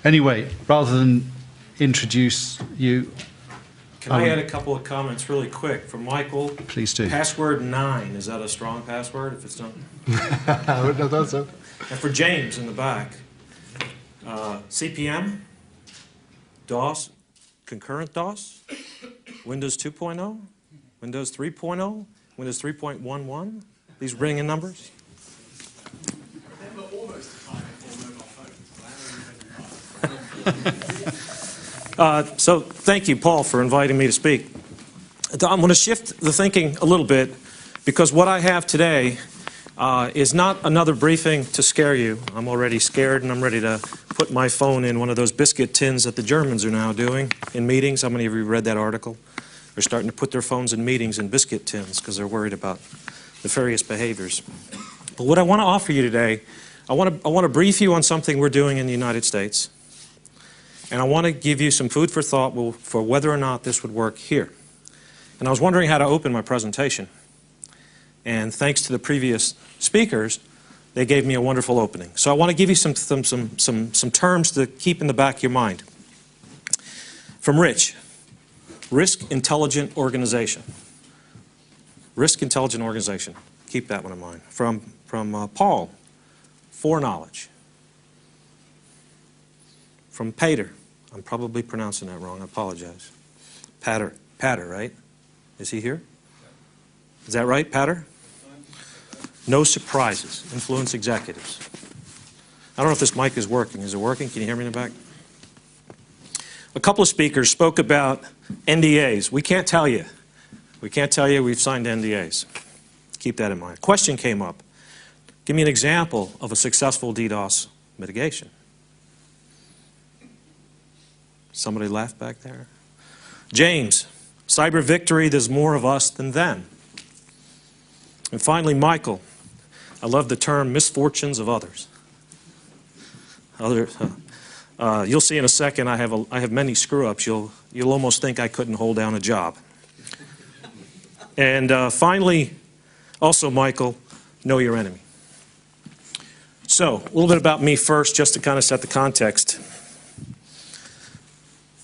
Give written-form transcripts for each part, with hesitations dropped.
Anyway, rather than introduce you... Can I add a couple of comments really quick from Michael? Please do. Password 9, is that a strong password if it's not? I wouldn't have done so. And for James in the back, CPM, DOS, concurrent DOS, Windows 2.0, Windows 3.0, Windows 3.11, these ringing numbers. So thank you, Paul, for inviting me to speak. I'm going to shift the thinking a little bit because what I have today is not another briefing to scare you. I'm already scared and I'm ready to put my phone in one of those biscuit tins that the Germans are now doing in meetings. How many of you read that article? They're starting to put their phones in meetings in biscuit tins because they're worried about nefarious behaviors. But what I want to offer you today, I want to brief you on something we're doing in the United States. And I want to give you some food for thought for whether or not this would work here. And I was wondering how to open my presentation. And thanks to the previous speakers, they gave me a wonderful opening. So I want to give you some terms to keep in the back of your mind. From Rich, Risk Intelligent Organization. Risk Intelligent Organization. Keep that one in mind. From Paul, Foreknowledge. From Pater, I'm probably pronouncing that wrong, I apologize. Pater, right? Is he here? Is that right, Pater? No surprises, influence executives. I don't know if this mic is working. Is it working? Can you hear me in the back? A couple of speakers spoke about NDAs. We can't tell you. We can't tell you we've signed NDAs. Keep that in mind. Question came up. Give me an example of a successful DDoS mitigation. Somebody laughed back there. James, cyber victory, there's more of us than them. And finally, Michael, I love the term misfortunes of others. You'll see in a second I have many screw-ups. You'll almost think I couldn't hold down a job. And finally, also Michael, know your enemy. So, a little bit about me first, just to kind of set the context.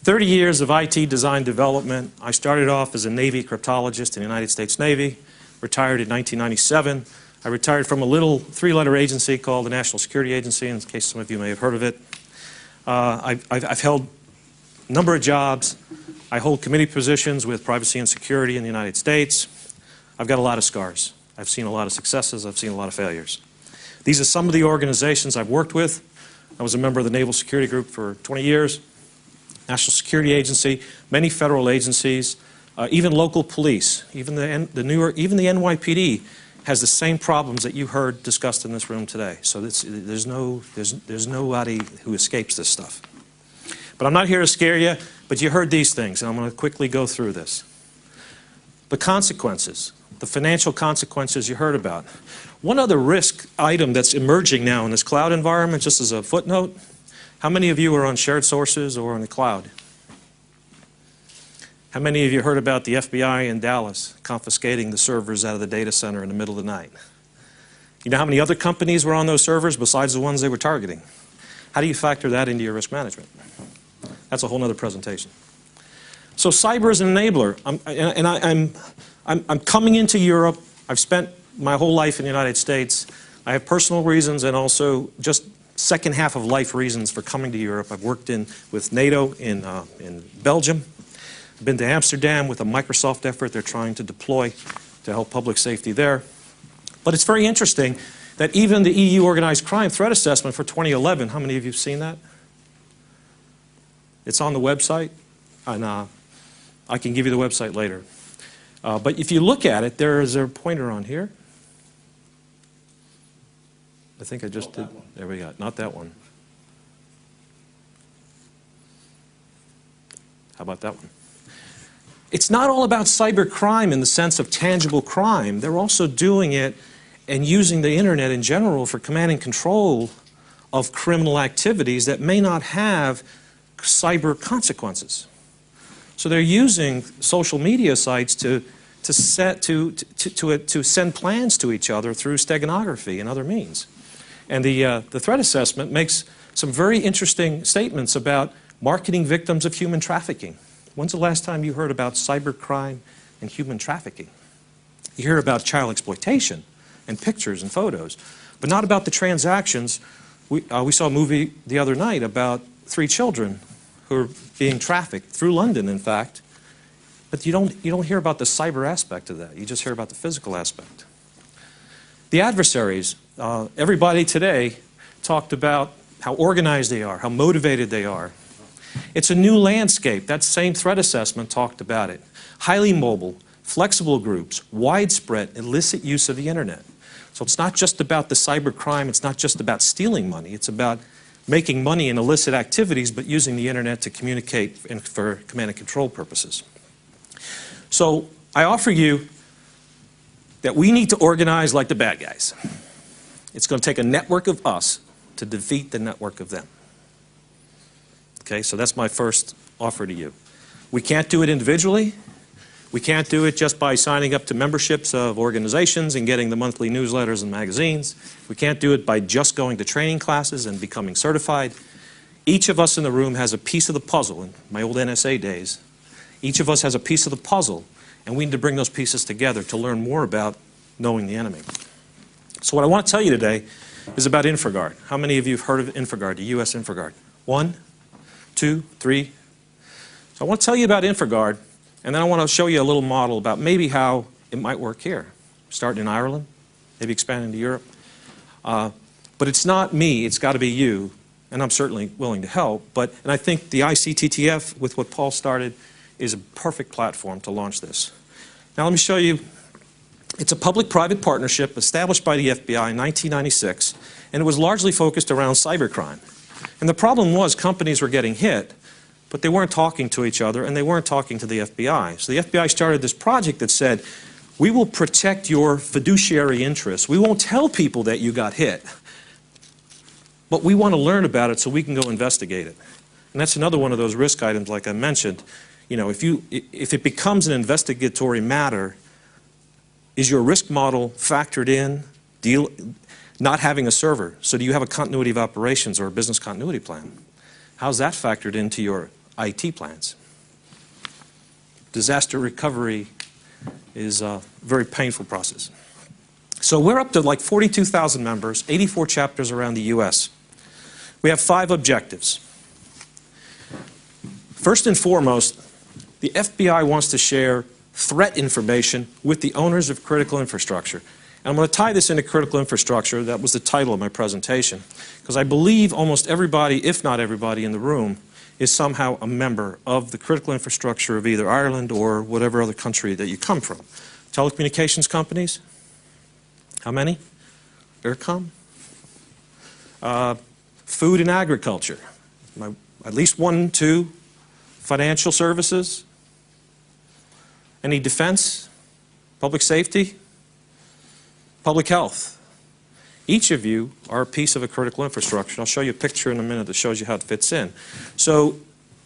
30 years of IT design development. I started off as a Navy cryptologist in the United States Navy, retired in 1997. I retired from a little three-letter agency called the National Security Agency, in case some of you may have heard of it. I've held a number of jobs. I hold committee positions with privacy and security in the United States. I've got a lot of scars. I've seen a lot of successes. I've seen a lot of failures. These are some of the organizations I've worked with. I was a member of the Naval Security Group for 20 years. National Security Agency, many federal agencies, even local police, even the NYPD has the same problems that you heard discussed in this room today. So there's nobody who escapes this stuff. But I'm not here to scare you, but you heard these things, and I'm going to quickly go through this. The consequences, the financial consequences you heard about. One other risk item that's emerging now in this cloud environment, just as a footnote, how many of you are on shared sources or on the cloud? How many of you heard about the FBI in Dallas confiscating the servers out of the data center in the middle of the night? You know how many other companies were on those servers besides the ones they were targeting? How do you factor that into your risk management? That's a whole other presentation. So cyber is an enabler. I'm coming into Europe. I've spent my whole life in the United States. I have personal reasons and also just second half of life reasons for coming to Europe. I've worked with NATO in Belgium. I've been to Amsterdam with a Microsoft effort they're trying to deploy to help public safety there. But it's very interesting that even the EU Organized Crime Threat Assessment for 2011, how many of you have seen that? It's on the website, and I can give you the website later. But if you look at it, there is a pointer on here. I think I just did. There we go. Not that one. How about that one? It's not all about cyber crime in the sense of tangible crime. They're also doing it and using the internet in general for command and control of criminal activities that may not have cyber consequences. So they're using social media sites to send plans to each other through steganography and other means. And the threat assessment makes some very interesting statements about marketing victims of human trafficking. When's the last time you heard about cybercrime and human trafficking? You hear about child exploitation and pictures and photos, but not about the transactions. We saw a movie the other night about 3 children who are being trafficked through London, in fact. But you don't hear about the cyber aspect of that. You just hear about the physical aspect. The adversaries, everybody today talked about how organized they are, how motivated they are. It's a new landscape. That same threat assessment talked about it. Highly mobile, flexible groups, widespread, illicit use of the internet. So it's not just about the cyber crime, it's not just about stealing money, it's about making money in illicit activities, but using the internet to communicate and for command and control purposes. So I offer you that we need to organize like the bad guys. It's going to take a network of us to defeat the network of them. Okay, so that's my first offer to you. We can't do it individually. We can't do it just by signing up to memberships of organizations and getting the monthly newsletters and magazines. We can't do it by just going to training classes and becoming certified. Each of us in the room has a piece of the puzzle. In my old NSA days, each of us has a piece of the puzzle, and we need to bring those pieces together to learn more about knowing the enemy. So what I want to tell you today is about infragard. How many of you have heard of infragard, the US infragard? 1, 2, 3. So I want to tell you about infragard, and then I want to show you a little model about maybe how it might work here. Starting in Ireland, maybe expanding to Europe. But it's not me, it's got to be you, and I'm certainly willing to help. And I think the ICTTF, with what Paul started, is a perfect platform to launch this. Now let me show you. It's a public-private partnership established by the FBI in 1996, and it was largely focused around cybercrime. And the problem was companies were getting hit, but they weren't talking to each other, and they weren't talking to the FBI. So the FBI started this project that said, we will protect your fiduciary interests. We won't tell people that you got hit, but we want to learn about it so we can go investigate it. And that's another one of those risk items, like I mentioned. You know, if it becomes an investigatory matter, is your risk model factored in, not having a server? So do you have a continuity of operations or a business continuity plan? How's that factored into your IT plans? Disaster recovery is a very painful process. So we're up to like 42,000 members, 84 chapters around the US. We have 5 objectives. First and foremost, the FBI wants to share threat information with the owners of critical infrastructure. And I'm going to tie this into critical infrastructure. That was the title of my presentation. Because I believe almost everybody, if not everybody in the room, is somehow a member of the critical infrastructure of either Ireland or whatever other country that you come from. Telecommunications companies? How many? Aircom? Food and agriculture? At least 1, 2. Financial services? Any defense? Public safety? Public health? Each of you are a piece of a critical infrastructure. I'll show you a picture in a minute that shows you how it fits in. So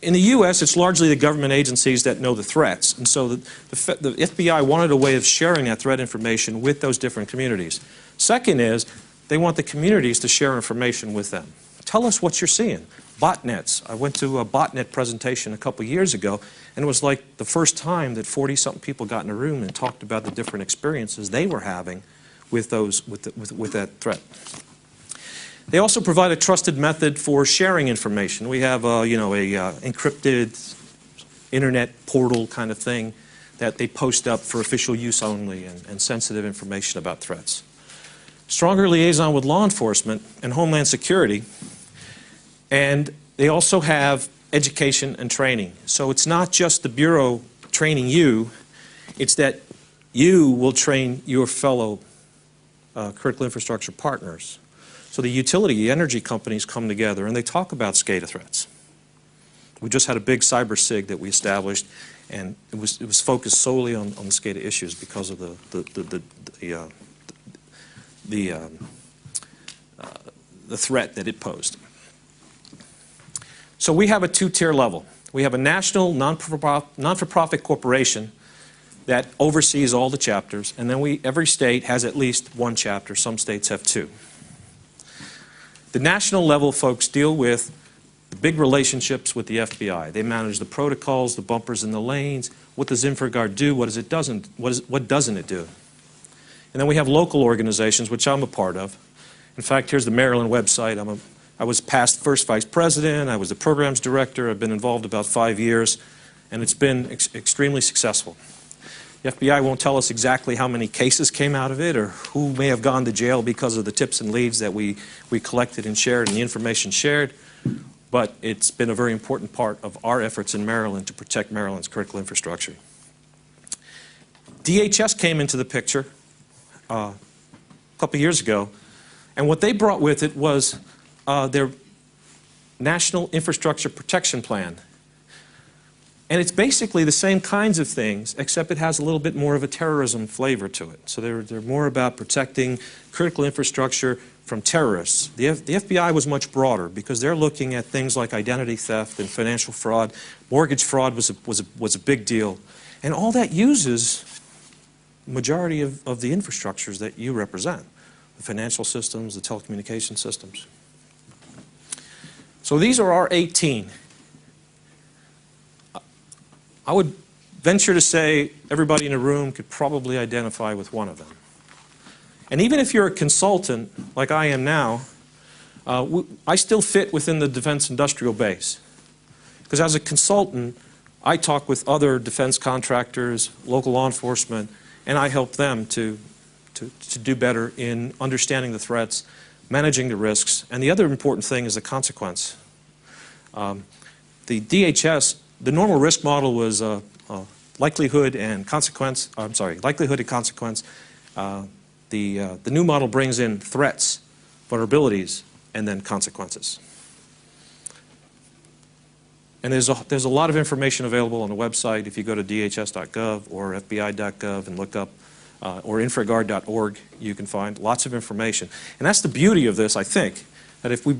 in the US, it's largely the government agencies that know the threats. And so the FBI wanted a way of sharing that threat information with those different communities. Second is, they want the communities to share information with them. Tell us what you're seeing. Botnets. I went to a botnet presentation a couple years ago, and it was like the first time that 40-something people got in a room and talked about the different experiences they were having with that threat. They also provide a trusted method for sharing information. We have a encrypted internet portal kind of thing that they post up for official use only and sensitive information about threats. Stronger liaison with law enforcement and Homeland Security. And they also have education and training. So it's not just the Bureau training you, it's that you will train your fellow critical infrastructure partners. So the utility, energy companies come together and they talk about SCADA threats. We just had a big cyber SIG that we established, and it was focused solely on the SCADA issues because of the threat that it posed. So we have a 2-tier level. We have a national non-for-profit corporation that oversees all the chapters, and then every state has at least 1 chapter. Some states have 2. The national level folks deal with the big relationships with the FBI. They manage the protocols, the bumpers in the lanes. What does infragard do? What doesn't it do? And then we have local organizations, which I'm a part of. In fact, here's the Maryland website. I was past first vice president. I was the programs director. I've been involved about 5 years, and it's been extremely successful. The FBI won't tell us exactly how many cases came out of it or who may have gone to jail because of the tips and leads that we collected and shared and the information shared, but it's been a very important part of our efforts in Maryland to protect Maryland's critical infrastructure. DHS came into the picture a couple years ago, and what they brought with it was their National Infrastructure Protection Plan. And it's basically the same kinds of things, except it has a little bit more of a terrorism flavor to it. So they're more about protecting critical infrastructure from terrorists. The FBI was much broader because they're looking at things like identity theft and financial fraud. Mortgage fraud was a big deal. And all that uses the majority of the infrastructures that you represent, the financial systems, the telecommunication systems. So these are our 18. I would venture to say everybody in the room could probably identify with one of them. And even if you're a consultant, like I am now, I still fit within the defense industrial base. Because as a consultant, I talk with other defense contractors, local law enforcement, and I help them to do better in understanding the threats, managing the risks, and the other important thing is the consequence. The DHS, the normal risk model was likelihood and consequence. Likelihood and consequence. The new model brings in threats, vulnerabilities, and then consequences. And there's a lot of information available on the website. If you go to dhs.gov or fbi.gov and look up, or infragard.org, you can find lots of information. And that's the beauty of this, I think, that if we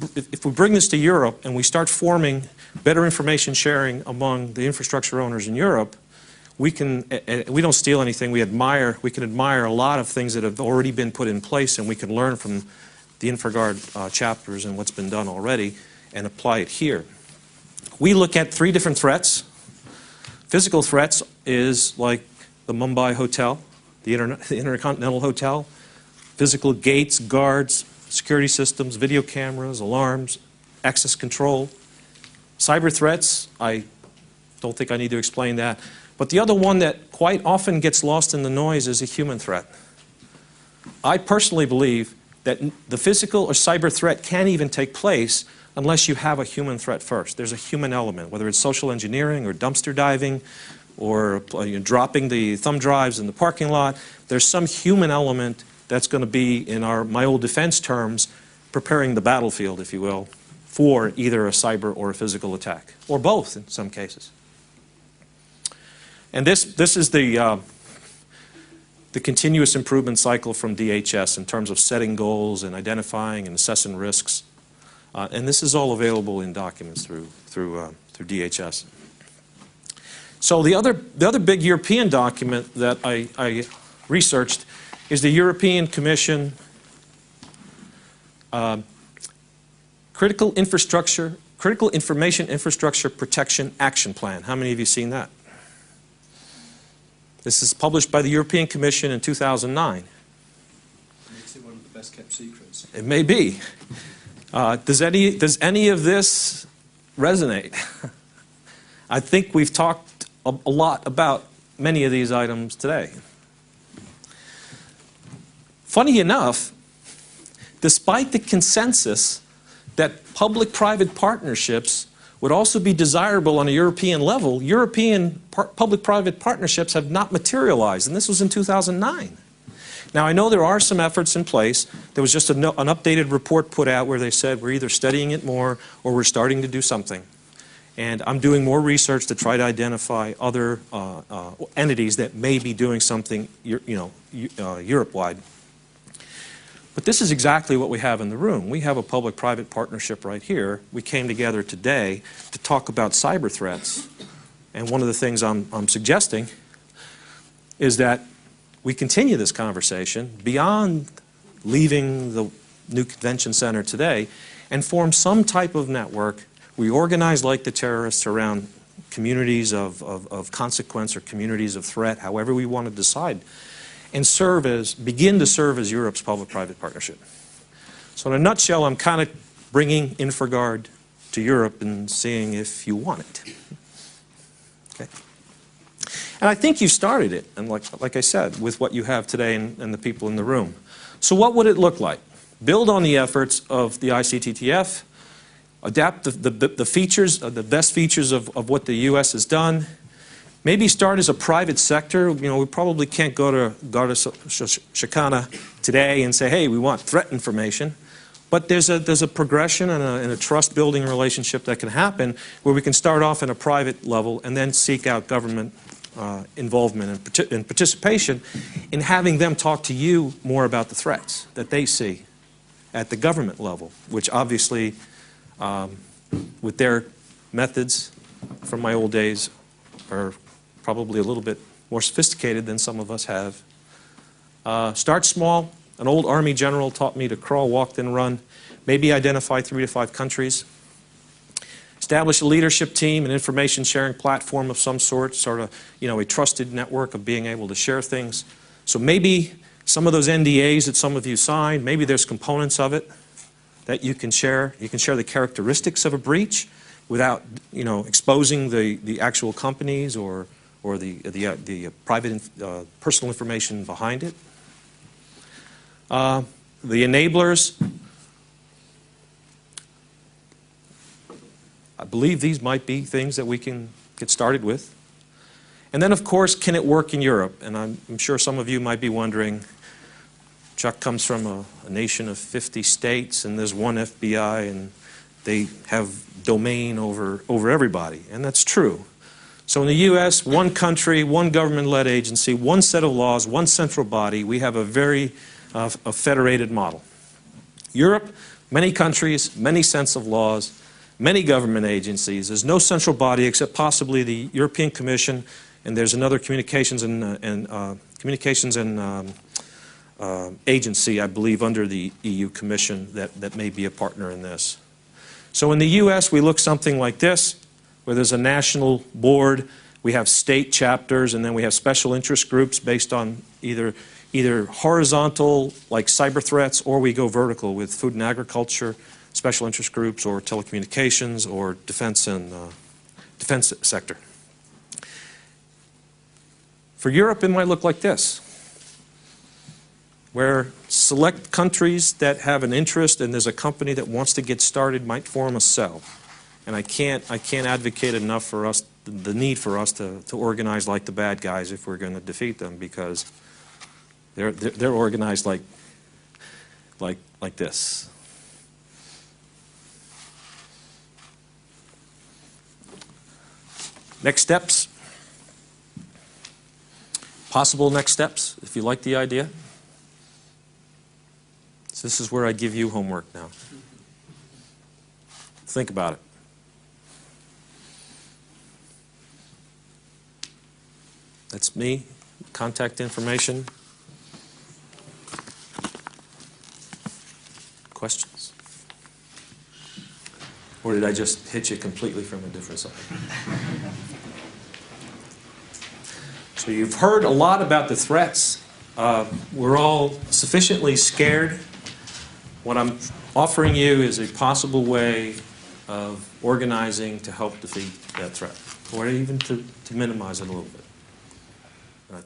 bring this to Europe and we start forming better information sharing among the infrastructure owners in Europe, we don't steal anything. We can admire a lot of things that have already been put in place, and we can learn from the infragard chapters and what's been done already and apply it here. We look at 3 different threats. Physical threats is like the Mumbai Hotel, the Intercontinental Hotel, physical gates, guards, security systems, video cameras, alarms, access control. Cyber threats, I don't think I need to explain that. But the other one that quite often gets lost in the noise is a human threat. I personally believe that the physical or cyber threat can't even take place unless you have a human threat first. There's a human element, whether it's social engineering or dumpster diving or dropping the thumb drives in the parking lot. There's some human element that's going to be, in my old defense terms, preparing the battlefield, if you will, for either a cyber or a physical attack, or both in some cases. And this is the continuous improvement cycle from DHS in terms of setting goals and identifying and assessing risks. And this is all available in documents through DHS. So the other big European document that I researched is the European Commission Critical Information Infrastructure Protection Action Plan. How many of you seen that? This is published by the European Commission in 2009. Makes it one of the best kept secrets. It may be. Does any of this resonate? I think we've talked a lot about many of these items today. Funny enough, despite the consensus that public-private partnerships would also be desirable on a European level, European public-private partnerships have not materialized, and this was in 2009. Now, I know there are some efforts in place. There was just an updated report put out where they said we're either studying it more or we're starting to do something. And I'm doing more research to try to identify other entities that may be doing something, Europe-wide. But this is exactly what we have in the room. We have a public-private partnership right here. We came together today to talk about cyber threats. And one of the things I'm suggesting is that we continue this conversation beyond leaving the new convention center today and form some type of network. We organize like the terrorists around communities of consequence or communities of threat, however we want to decide, and begin to serve as Europe's public-private partnership. So in a nutshell, I'm kind of bringing infragard to Europe and seeing if you want it. Okay. And I think you started it, and like I said, with what you have today and the people in the room. So what would it look like? Build on the efforts of the ICTTF, adapt the features, the best features of what the U.S. has done. Maybe start as a private sector. You know, we probably can't go to Garda Síochána today and say, hey, we want threat information. But there's a progression and a trust-building relationship that can happen where we can start off in a private level and then seek out government involvement and participation in having them talk to you more about the threats that they see at the government level, which obviously, with their methods from my old days, are probably a little bit more sophisticated than some of us have. Start small. An old Army general taught me to crawl, walk, then run. Maybe identify 3 to 5 countries. Establish a leadership team, an information sharing platform of some sort, sort of, you know, a trusted network of being able to share things. So maybe some of those NDAs that some of you signed, maybe there's components of it that you can share. You can share the characteristics of a breach without, you know, exposing the actual companies or the private personal information behind it. The enablers, I believe these might be things that we can get started with. And then, of course, can it work in Europe? And I'm sure some of you might be wondering, Chuck comes from a nation of 50 states, and there's one FBI, and they have domain over everybody. And that's true. So in the U.S., one country, one government-led agency, one set of laws, one central body. We have a very a federated model. Europe, many countries, many sets of laws, many government agencies. There's no central body except possibly the European Commission, and there's another communications agency, I believe, under the EU Commission that may be a partner in this. So in the U.S., we look something like this, where there's a national board, we have state chapters, and then we have special interest groups based on either horizontal, like cyber threats, or we go vertical with food and agriculture, special interest groups, or telecommunications, or defense and defense sector. For Europe, it might look like this, where select countries that have an interest and there's a company that wants to get started might form a cell. And I can't advocate enough for us, the need for us to organize like the bad guys if we're going to defeat them, because they're organized like this. Next steps. Possible next steps, if you like the idea. So this is where I give you homework now. Think about it. That's me. Contact information. Questions? Or did I just hit you completely from a different side? So you've heard a lot about the threats. We're all sufficiently scared. What I'm offering you is a possible way of organizing to help defeat that threat, or even to minimize it a little bit.